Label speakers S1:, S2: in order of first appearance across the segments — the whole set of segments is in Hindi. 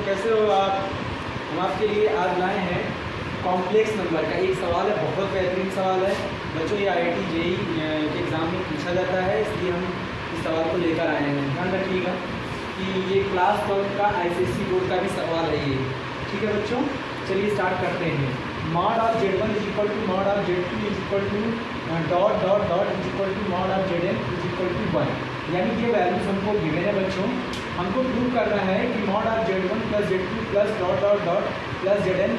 S1: कैसे हो आप? हम आपके लिए आज लाए हैं कॉम्प्लेक्स नंबर का एक सवाल है, बहुत बेहतरीन सवाल है बच्चों। ये IIT JEE के एग्ज़ाम में पूछा जाता है, इसलिए हम इस सवाल को लेकर आए हैं। ध्यान रखिएगा कि ये क्लास 12 का ICSE बोर्ड का भी सवाल है ये। ठीक है बच्चों, चलिए स्टार्ट करते हैं। Mod of Z1 is equal to mod of Z2 is equal to dot dot dot is equal to mod of Zn is equal to 1। यानी कि वैल्यूज हमको गिवन है बच्चों। हमको प्रूव करना है कि mod of Z1 plus Z2 plus dot dot dot plus Zn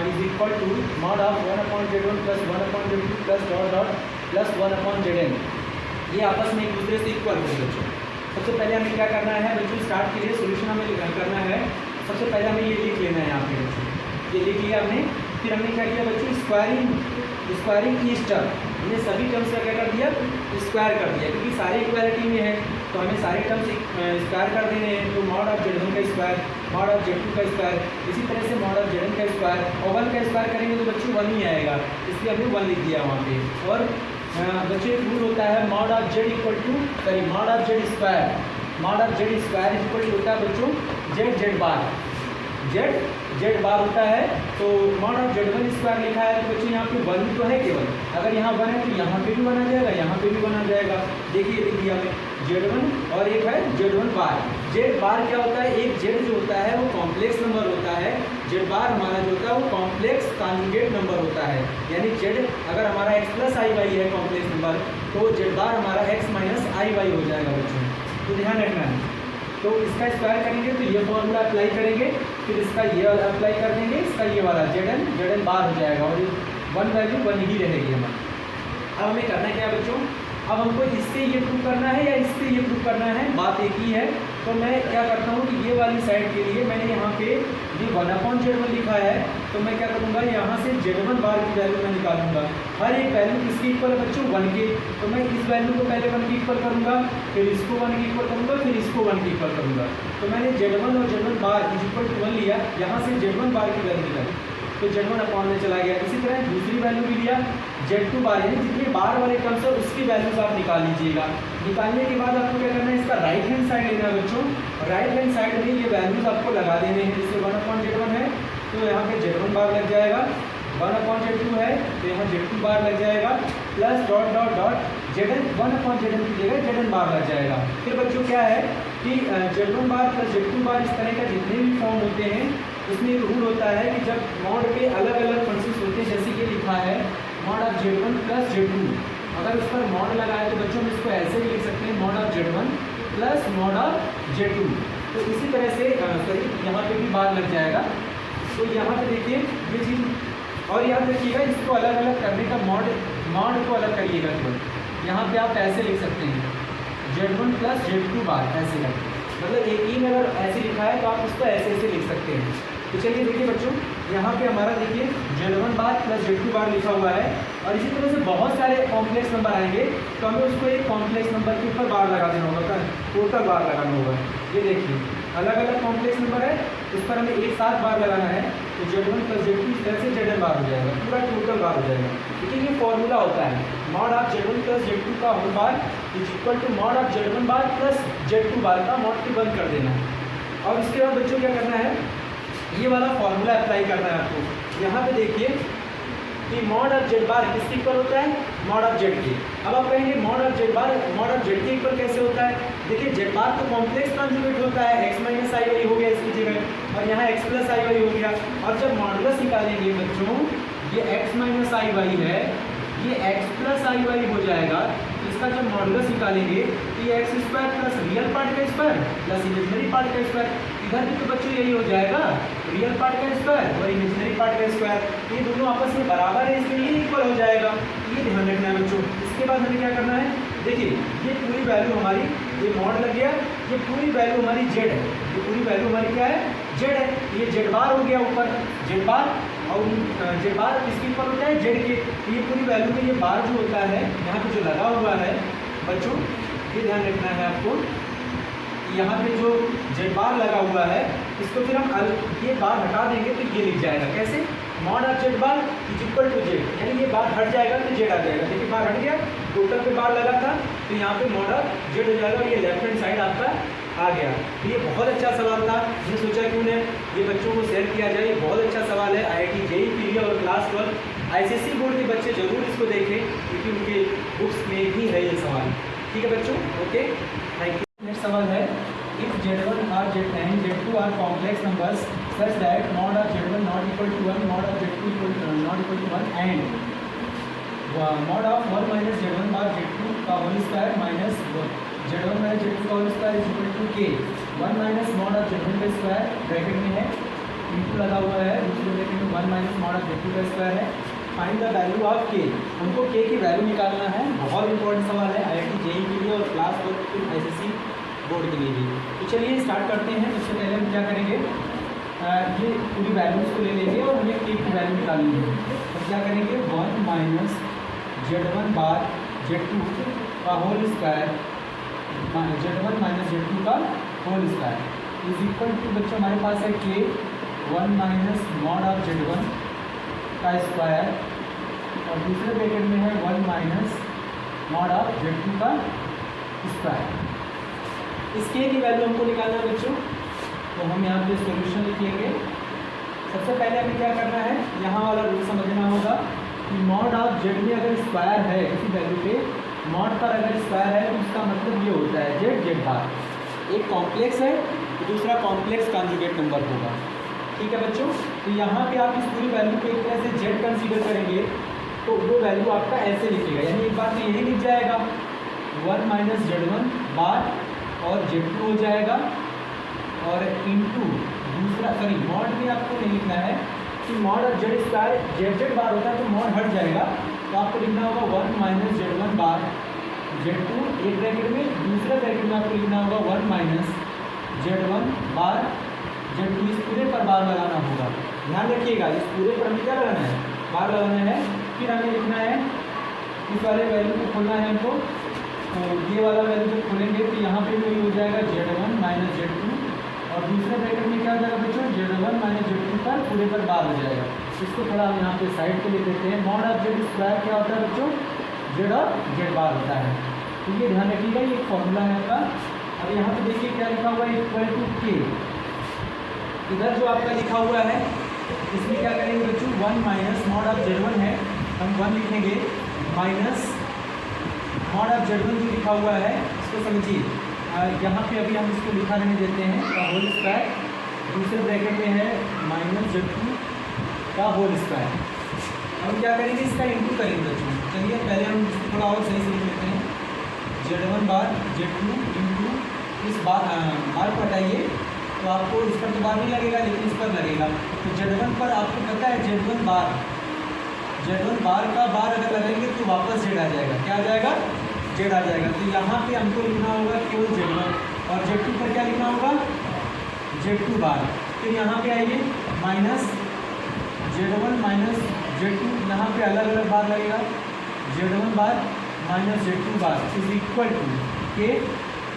S1: is equal to mod of 1/Z1 plus 1/Z2 plus dot dot plus 1/Zn। ये आपस में एक दूसरे से इक्वल है बच्चों। सबसे पहले हमें क्या करना है बच्चों, स्टार्ट के लिए सोल्यूशन हमें करना है। सबसे पहले हमें ये लिख लेना है यहाँ पे बच्चों, ये लिख लिया हमने। फिर हमने क्या किया बच्चों, स्क्वायरिंग ईच टर्म, हमने सभी टर्म्स का क्या कर दिया, स्क्वायर कर दिया, क्योंकि सारे इक्वालिटी में है तो हमें सारे टर्म्स स्क्वायर कर देने हैं। तो मॉड ऑफ Z1 का स्क्वायर, मॉड ऑफ Z2 का स्क्वायर, इसी तरह से मॉड ऑफ Zn का स्क्वायर, और 1 का स्क्वायर करेंगे तो बच्चों 1 ही आएगा, इसलिए हमने 1 लिख दिया वहाँ पे। और बच्चों एक रूल होता है mod of Z equal to mod of Z square, mod of Z square equal to होता है बच्चों Z बार, Z बार होता है। तो मॉड ऑफ Z1 स्क्वायर लिखा है तो बच्चों यहाँ पे 1 तो है केवल, अगर यहाँ 1 है तो यहाँ पे भी 1 आ जाएगा, यहाँ पे भी 1 आ जाएगा। देखिए लिख दिया हमने Z1 और एक है Z1 बार। Z बार क्या होता है, एक Z जो होता है वो कॉम्प्लेक्स नंबर होता है, Z बार हमारा जो होता है वो कॉम्प्लेक्स कॉन्जुगेट नंबर होता है। यानी Z अगर हमारा x प्लस आई वाई है कॉम्प्लेक्स नंबर, तो Z बार हमारा x माइनस आई वाई हो जाएगा बच्चों। तो ध्यान रखना है। तो इसका स्क्वायर करेंगे तो ये फॉर्मूला अप्लाई करेंगे, फिर इसका ये वाला अप्लाई कर देंगे, इसका ये वाला Zn बार हो जाएगा और 1 वैल्यू 1 ही रहेगी हमारी। अब हमें करना क्या है बच्चों, अब हमको इससे ये प्रूव करना है या इससे ये प्रूव करना है, बात एक ही है। तो मैं क्या करता हूँ कि ये वाली साइड के लिए मैंने यहाँ पे ये 1/Z1 लिखा है, तो मैं क्या करूँगा यहाँ से Z1 बार की वैल्यू मैं निकालूंगा। हर एक वैल्यू किसकी इक्वल है बच्चों, 1 के। तो मैं इस वैल्यू को पहले 1 की इक्वल करूँगा, फिर इसको 1 की इक्वल करूँगा, फिर इसको 1 की इक्वल करूँगा। तो मैंने Z1 और Z1 bar is equal to 1 लिया, यहाँ से Z1 बार की वैल्यू निकाली तो Z1 अपॉन में चला गया। इसी तरह दूसरी वैल्यू भी लिया Z2 बार, यानी जितने बार वाले टर्म्स है उसकी वैल्यूज आप निकाल लीजिएगा। निकालने के बाद आपको क्या करना है, इसका राइट हैंड साइड लेना है बच्चों। राइट हैंड साइड में ये वैल्यूज आपको लगा देने हैं। जैसे 1/Z1 है तो यहाँ पे Z1 बार लग जाएगा, 1/Z2 है तो यहाँ Z2 बार लग जाएगा, plus dot dot dot Zn 1/Zn की जगह Zn बार लग जाएगा। फिर बच्चों क्या है कि Z1 बार प्लस Z2 बार इस तरह का जितने भी फॉर्म होते हैं उसमें रूल होता है कि जब मॉड के अलग अलग फंक्शंस होते हैं, जैसे कि लिखा है mod of Z1 plus Z2, अगर उस पर मॉड लगा है तो बच्चों हम इसको ऐसे भी लिख सकते हैं mod of Z1 plus mod of Z2। तो इसी तरह से सॉरी यहाँ पे भी बार लग जाएगा। तो यहाँ पे देखिए ये चीज़, और याद रखिएगा इसको अलग अलग करने का मॉड को अलग करिएगा केवल। यहाँ पे आप ऐसे लिख सकते हैं Z1 प्लस Z2 बार, ऐसे करके, मतलब एक ही में अगर ऐसे लिखा है तो आप उसको ऐसे ऐसे लिख सकते हैं। तो चलिए देखिए बच्चों, यहाँ पे हमारा देखिए Z1 बार प्लस Z2 बार लिखा हुआ है, और इसी तरह से बहुत सारे कॉम्प्लेक्स नंबर आएंगे तो हमें उसको एक कॉम्प्लेक्स नंबर के ऊपर बार लगा देना होगा, टोटल बार लगाना होगा। ये देखिए अलग अलग कॉम्प्लेक्स नंबर है, उस पर हमें एक साथ बार लगाना है, तो Z1 प्लस Z2 इस तरह से Zn बार हो जाएगा, पूरा टोटल बार हो जाएगा। देखिए ये फॉर्मूला होता है mod of Z1 plus Z2 का whole bar is equal to mod of Z1 bar plus Z2 bar का मॉड के बंद कर देना है। और इसके बाद बच्चों क्या करना है, ये वाला फॉर्मूला अप्लाई करना है आपको। यहाँ पे देखिए कि मॉड ऑफ Z बार किसके इक्वल होता है, मॉड ऑफ Z के। अब आप कहेंगे mod of Z bar mod of Z के इक्वल कैसे होता है। देखिए Z बार तो कॉम्प्लेक्स कॉन्जुगेट होता है, x माइनस आई वाई हो गया इसकी जगह, और यहाँ x प्लस आई वाई हो गया। और जब मॉडुलस निकालेंगे बच्चों, ये x माइनस आई वाई है, ये x प्लस आई वाई हो जाएगा। इसका जब मॉडुलस निकालेंगे तो ये x square plus real part का स्क्वायर प्लस इमेजिनरी पार्ट का स्क्वायर, इधर भी तो बच्चों यही हो जाएगा, रियल पार्ट का स्क्वायर और इमेजिनरी पार्ट का स्क्वायर, ये दोनों आपस में बराबर है, इसके लिए इक्वल हो जाएगा। ये ध्यान रखना है बच्चों। इसके बाद हमें क्या करना है, देखिए ये पूरी वैल्यू हमारी, ये मॉड लग गया, ये पूरी वैल्यू हमारी Z है, ये पूरी वैल्यू हमारी क्या है, Z है। ये Z बार हो गया ऊपर, Z बार, और Z बार किसके ऊपर होता है, Z के। ये पूरी वैल्यू में ये बार जो होता है यहाँ पे जो लगा हुआ है बच्चों, ये ध्यान रखना है आपको। यहाँ पे जो Z बार लगा हुआ है इसको फिर हम ये बार हटा देंगे तो ये लिख जाएगा कैसे, mod of Z bar is equal to Z, यानी ये बार हट जाएगा तो Z आ जाएगा। देखिए बार हट गया, टोटल पे बार लगा था तो यहाँ पे मॉड ऑफ जेड हो जाएगा और ये लेफ्ट हैंड साइड आपका आ गया। तो ये बहुत अच्छा सवाल था, मैंने सोचा क्यों न ये बच्चों को शेयर किया जाए। बहुत अच्छा सवाल है, IIT JEE के लिए और क्लास 12 ICSE बोर्ड के बच्चे जरूर इसको देखें क्योंकि उनके बुक्स में भी है ये सवाल। ठीक है बच्चों, ओके, थैंक यू। नेक्स्ट सवाल है, इफ Z1 और Z Z2 are complex numbers such that mod of Z1 not equal to 1, mod of Z2 not equal to 1 and mod of 1 minus Z1 bar Z2 का whole square minus Z1 minus Z2 का whole square is equal to K 1 minus mod of Z1 का स्क्वायर ब्रैकेट में है, इंटू लगा हुआ है, दूसरे ब्रैकेट में 1 माइनस मॉड ऑफ Z2 का स्क्वायर है। Find the value of K, हमको K की वैल्यू निकालना है। बहुत इंपॉर्टेंट सवाल है IIT JEE के लिए और क्लास 12 ICSE बोर्ड के लिए भी। तो चलिए स्टार्ट करते हैं। उससे पहले हम क्या करेंगे, ये पूरी वैल्यूज़ को ले लेंगे और हमें K की वैल्यू निकालनी है। तो क्या करेंगे, 1 माइनस Z1 बार Z2 का whole square, Z1 minus Z2 का whole square is equal to बच्चों हमारे पास है K 1 minus mod of Z1 का स्क्वायर और दूसरे ब्रैकेट में है 1 माइनस मॉड ऑफ Z2 का स्क्वायर। इस K की वैल्यू हमको निकालना है बच्चों, तो हम यहाँ पे सॉल्यूशन लिखेंगे। सबसे पहले हमें क्या करना है, यहाँ वाला रूल समझना होगा कि मॉड ऑफ Z में अगर स्क्वायर है किसी वैल्यू पे, मॉड पर अगर स्क्वायर है तो उसका मतलब ये होता है Z Z बार। एक कॉम्प्लेक्स है तो दूसरा कॉम्प्लेक्स कॉन्जुगेट नंबर होगा। ठीक है बच्चों, तो यहाँ पे आप इस पूरी वैल्यू को एक तरह से Z कंसीडर करेंगे तो वो वैल्यू आपका ऐसे लिखेगा, यानी एक बार तो यही लिख जाएगा 1 माइनस Z1 बार और Z2 हो जाएगा और इंटू दूसरा, सॉरी मॉड भी आपको नहीं लिखना है कि मॉड और Z स्क्वायर Z बार होता है तो मॉड हट जाएगा, तो आपको लिखना होगा 1 माइनस Z1 बार Z2 एक ब्रैकेट में, दूसरे ब्रैकेट में आपको लिखना होगा 1 माइनस Z1 बार Z2। इस पूरे पर बार लगाना होगा, ध्यान रखिएगा इस पूरे पर हमें क्या लगाना है, बार लगाना है। फिर हमें लिखना है इस वाले वैल्यू को खोलना है हमको, तो ये वाला वैल्यू जब खोलेंगे तो यहाँ पे भी हो जाएगा Z1 माइनस Z2 और दूसरे ब्रैकेट में क्या हो जाएगा बच्चों, Z1 माइनस Z2 पर पूरे पर बार हो जाएगा। इसको थोड़ा हम यहाँ पे साइड पे ले देते हैं। मॉड ऑफ Z स्क्वायर क्या होता है बच्चों, Z और Z बार होता है। तो ये ध्यान रखिएगा, ये फॉर्मूला है आपका। अब यहाँ पे देखिए क्या लिखा हुआ है, इक्वल टू K। इधर जो आपका लिखा हुआ है इसमें क्या करेंगे बच्चों, 1 माइनस मॉड ऑफ Z1 है, हम 1 लिखेंगे, माइनस मॉड ऑफ Z1 जो लिखा हुआ है इसको समझिए, यहाँ पे अभी हम इसको लिखा रहने देते हैं का होल स्क्वायर, दूसरे ब्रैकेट में है माइनस Z2 का होल स्क्वायर। हम क्या करेंगे, इसका इंटू करेंगे बच्चों। चलिए पहले हम इसको थोड़ा और सही से लिख लेते हैं, Z1 बार Z2 इंटू इस बार को हटाइए तो आपको इस पर तो बार नहीं लगेगा लेकिन इस पर लगेगा। तो Z1 पर आपको पता है Z1 बार का बार अगर लगाएंगे तो वापस Z आ जाएगा, क्या आ जाएगा, Z आ जाएगा। तो यहाँ पे हमको लिखना होगा केवल Z1 और Z2 पर क्या लिखना होगा, Z2 बार। फिर यहाँ पे आइए माइनस Z1 माइनस Z2, यहाँ पे अलग अलग बार लगेगा, Z1 bar minus Z2 bar is equal to K.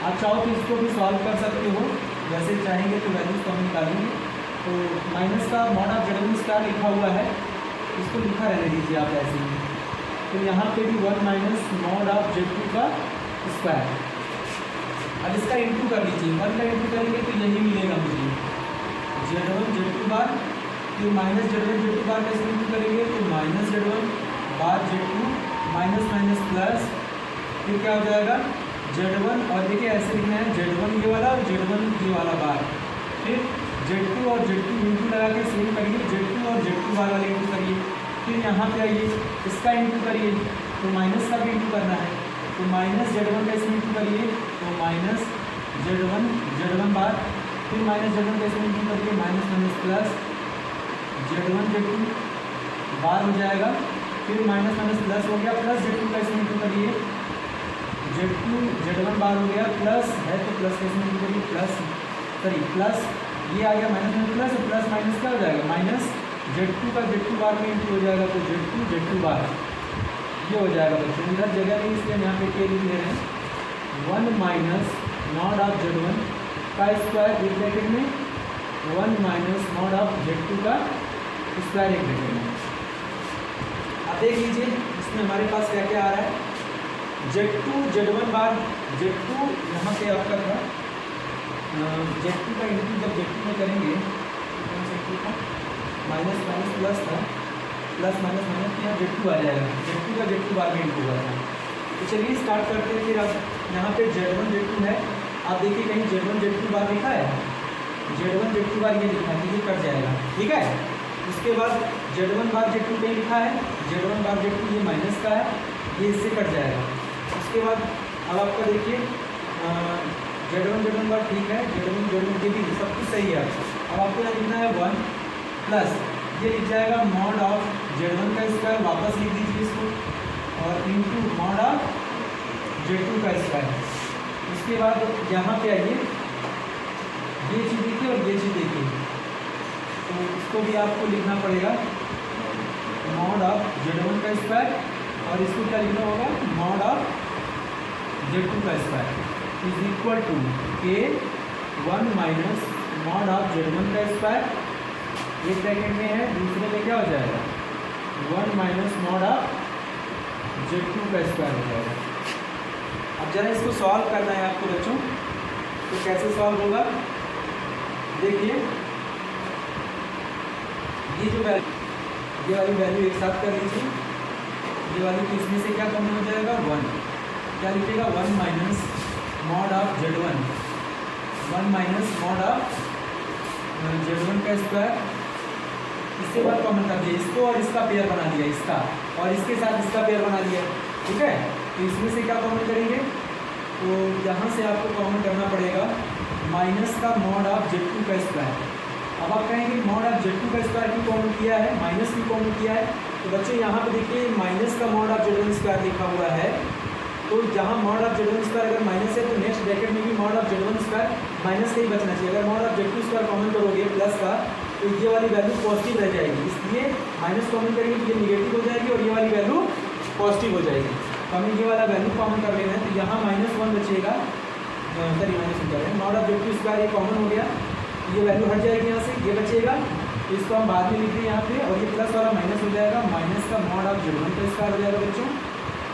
S1: आप चाहो तो इसको भी सॉल्व कर सकते हो, वैसे चाहेंगे तो वैल्यूज तो हम निकालेंगे। तो माइनस का मॉड ऑफ Z1 स्क्वायर लिखा हुआ है, इसको लिखा रहने दीजिए आप ऐसे ही। तो यहाँ पे भी 1 माइनस मॉड ऑफ Z2 का स्क्वायर। अब इसका इंटू कर लीजिए, 1 का इंटू करेंगे तो यही मिलेगा मुझे, Z1 Z2 बार, फिर माइनस Z1 Z2 बार का इसमें इंटू करेंगे तो minus Z1 bar Z2 minus minus plus, फिर क्या हो जाएगा Z1, और देखिए ऐसे लिखना है Z1 ये वाला और Z1 ये वाला बार, फिर Z2 और Z2 इंटू लगा के सेम करिए, Z2 और Z2 बार वाले इंटू करिए, फिर यहाँ पे आइए इसका इंटू करिए तो माइनस का भी इंटू करना है, तो माइनस Z1 का इसमें इंटू करिए तो माइनस Z1 बार, फिर माइनस Z1 का इसमें इंटू करिए minus minus plus Z1 Z2 बार हो जाएगा, फिर माइनस माइनस प्लस हो गया, प्लस Z2 का इसमें इंटू करिए, Z2 Z1 बार हो गया, प्लस है तो प्लस का इसमें इंटू करिए, प्लस ये आ गया माइनस में प्लस, प्लस माइनस क्या हो जाएगा माइनस, Z2 का Z2 बार में इंटू हो जाएगा तो Z2 बार ये हो जाएगा बच्चों। इधर जगह नहीं इसलिए हम यहाँ पे के लिख ले रहे हैं, 1 माइनस मॉड ऑफ Z1 का स्क्वायर एक ब्रैकेट में, 1 माइनस मॉड ऑफ Z2 का स्क्वायर एक ब्रैकेट में। अब देख लीजिए इसमें हमारे पास क्या क्या आ रहा है, Z2 Z1 बार Z2 यहाँ पे आपका था Z2 का इंटू जब Z2 में करेंगे माइनस माइनस प्लस था, प्लस माइनस माइनस यहाँ Z2 आ जाएगा, Z2 का Z2 बार में इंटू हुआ था। तो चलिए स्टार्ट करते हैं। फिर अब यहाँ पे Z1 Z2 है, आप देखिए कहीं Z1 Z2 बार लिखा है, Z1 Z2 बार ये लिखा है, ये कट जाएगा, ठीक है। उसके बाद Z1 बार Z2 कहीं लिखा है, Z1 बार Z2 ये माइनस का है, ये इससे कट जाएगा। उसके बाद अब आपका देखिए Z1 बार ठीक है, Z1 ये भी सब कुछ सही है। अब आपको यहाँ लिखना है 1 प्लस ये लिख जाएगा मॉड ऑफ Z1 का स्क्वायर, वापस लिख दीजिए इसको, और इंटू मॉड ऑफ Z2 का स्क्वायर। उसके बाद यहाँ पे आइए, ये चीज़ देखिए और ये चीज़ देखिए, तो इसको भी आपको लिखना पड़ेगा मॉड ऑफ Z1 का स्क्वायर, और इसको क्या लिखना होगा मॉड ऑफ Z2 का square is equal to K1 minus mod of Z1 का स्क्वायर, एक ब्रैकेट में है, दूसरे में क्या हो जाएगा 1 माइनस मॉड ऑफ Z2 का स्क्वायर हो जाएगा। अब जरा इसको सॉल्व करना है आपको बच्चों, तो कैसे सॉल्व होगा देखिए, ये जो वैल्यू, ये वाली वैल्यू एक साथ कर लीजिए, ये वाली तो इसमें से क्या कॉमन हो जाएगा 1, क्या लिखेगा 1 minus mod of Z1, 1 minus mod of Z1 का स्क्वायर, इसके बाद कॉमन कर दिया इसको और इसका पेयर बना दिया, इसका और इसके साथ इसका पेयर बना दिया, ठीक है। तो इसमें से क्या कॉमन करेंगे, तो यहाँ से आपको कॉमन करना पड़ेगा माइनस का मॉड ऑफ Z2 का स्क्वायर। अब आप कहेंगे मॉड ऑफ Z2 का स्क्वायर क्यों कॉमन किया है, माइनस क्यों कॉमन किया है, तो बच्चों यहाँ पे देखिए माइनस का मॉड ऑफ Z1 स्क्वायर लिखा हुआ है, तो जहाँ मॉड ऑफ Z1 स्क्वायर अगर माइनस है तो नेक्स्ट ब्रैकेट में भी mod of Z1 square minus का ही बचना चाहिए। अगर mod of Z2 square common करोगे प्लस का, तो ये वाली वैल्यू पॉजिटिव रह जाएगी, इसलिए माइनस कॉमन करेंगे तो ये निगेटिव हो जाएगी और ये वाली वैल्यू पॉजिटिव हो जाएगी। तो हमें ये वाला वैल्यू कॉमन कर लेना है, तो यहाँ -1 बचेगा, सॉरी माइनस हो जाएगा, मॉड ऑफ Z2 स्क्वायर ये कॉमन हो गया, ये वैल्यू हट जाएगी यहाँ से, ये बचेगा, तो इसको हम बाद में लिख दें यहाँ पे, और ये प्लस वाला माइनस हो जाएगा, माइनस का मॉड ऑफ Z1 का स्क्वायर हो जाएगा बच्चों,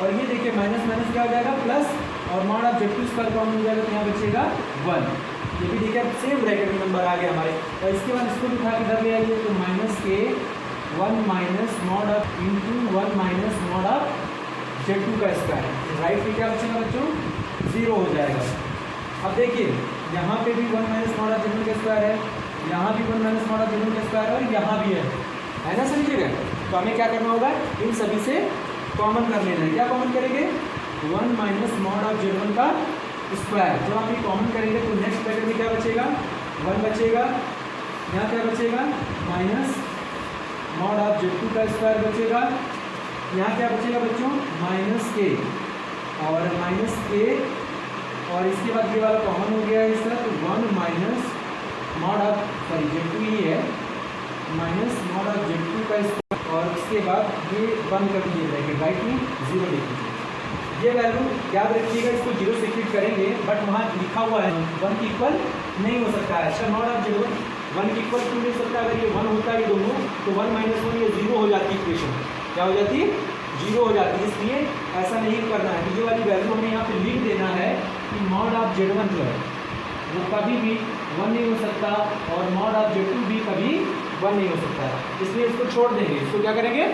S1: और ये देखिए माइनस माइनस क्या हो जाएगा प्लस, और mod of Z2 square common हो जाएगा, तो यहाँ बचेगा 1, ये भी देखिए सेम ब्रैकेट में नंबर आ गया हमारे। और इसके बाद इसको उठा के इधर ले आइए, तो माइनस के 1 minus mod of into 1 minus mod of Z2 का स्क्वायर, राइट में क्या बचेगा बच्चों 0 हो जाएगा। अब देखिए यहाँ पे भी 1 माइनस मॉड ऑफ Z1 का स्क्वायर है, यहाँ भी 1 माइनस मॉड ऑफ Z1 का स्क्वायर है, और यहाँ भी है ना सभी जगह। तो हमें क्या करना होगा, इन सभी से कॉमन कर लेना है। क्या कॉमन करेंगे 1 माइनस मॉड ऑफ Z1 का स्क्वायर, जब आप ये कॉमन करेंगे तो नेक्स्ट ब्रैकेट में क्या बचेगा 1 बचेगा, यहाँ क्या बचेगा माइनस मॉड ऑफ Z2 का स्क्वायर बचेगा, यहाँ क्या बचेगा बच्चों माइनस के, और माइनस के, और इसके बाद ये वाला कॉमन हो गया है इसका, तो 1 minus mod of sorry Z2 ही है, माइनस मॉड ऑफ Z2 का स्क्वायर, और उसके बाद ये बंद कर दीजिए ब्रैकेट, राइट में 0 लिख दीजिए। ये वैल्यू याद रखिएगा, इसको 0 से फिट करेंगे, बट वहाँ लिखा हुआ है 1 की इक्वल नहीं हो सकता है। अच्छा मॉड ऑफ Z1 1 की इक्वल क्यों नहीं हो सकता, अगर ये 1 होता है ये दोनों, तो 1 माइनस 1 ये 0 हो जाती है, इक्वेशन क्या हो जाती है 0 हो जाती है, इसलिए ऐसा नहीं करना है। तो ये वाली वैल्यू हमें यहाँ पे लिख देना है कि मॉड ऑफ Z1 जो है वो कभी भी 1 नहीं हो सकता, और मॉड ऑफ Z2 भी कभी 1 नहीं हो सकता, इसलिए इसको छोड़ देंगे। इसको क्या करेंगे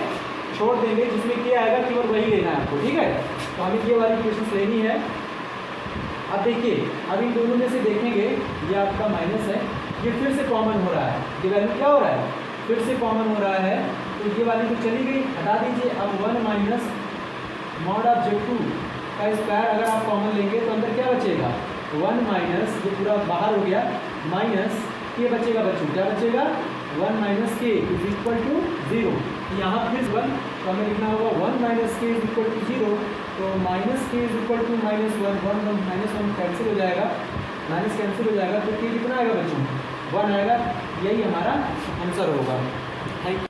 S1: छोड़ देंगे, जिसमें क्या आएगा केवल वही लेना है आपको, ठीक है। तो हमें ये वाली इक्वेशन लेनी है। अब देखिए अब इन दोनों में से देखेंगे, ये आपका माइनस है, ये फिर से कॉमन हो रहा है, ये वैल्यू क्या हो रहा है फिर से कॉमन हो रहा है, तो ये वाली तो चली गई, हटा दीजिए। अब 1 माइनस मॉड ऑफ Z2 का स्क्वायर अगर आप कॉमन लेंगे तो अंदर क्या बचेगा 1 माइनस, ये पूरा बाहर हो गया, माइनस के बचेगा बच्चों, क्या बचेगा 1 minus K is equal to 0, यहाँ फिर 1, तो हमें लिखना होगा 1 minus K is equal to 0, तो minus K is equal to -1, 1 minus 1 cancel हो जाएगा, माइनस कैंसिल हो जाएगा, तो के कितना आएगा बच्चों 1 आएगा, यही हमारा आंसर होगा। Thank you.